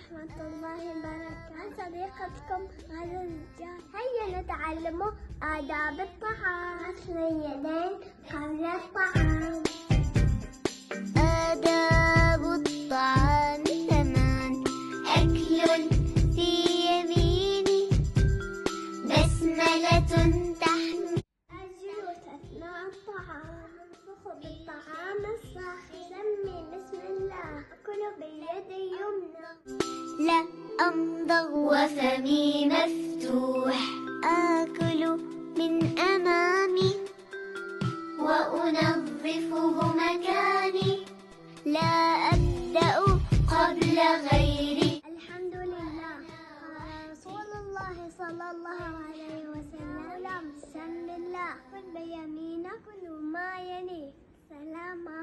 ورحمة الله وبركاته. صديقتكم غدا النجار. هيا نتعلم آداب الطعام. غسل اليدين قبل الطعام. آداب الطعام 8. أكل في يميني، بسملة تحمي. الجلوس أثناء الطعام. انفخ بالطعام الصاحي. سمي بسم الله. أكل باليد اليمنى. لا أمضغ وفمي مفتوح. آكل من أمامي وأنظفه مكاني. لا أبدأ قبل غيري. الحمد لله. رسول الله صلى الله عليه وسلم. بسم الله. كل بيمينك كل ما يليك. سلامة.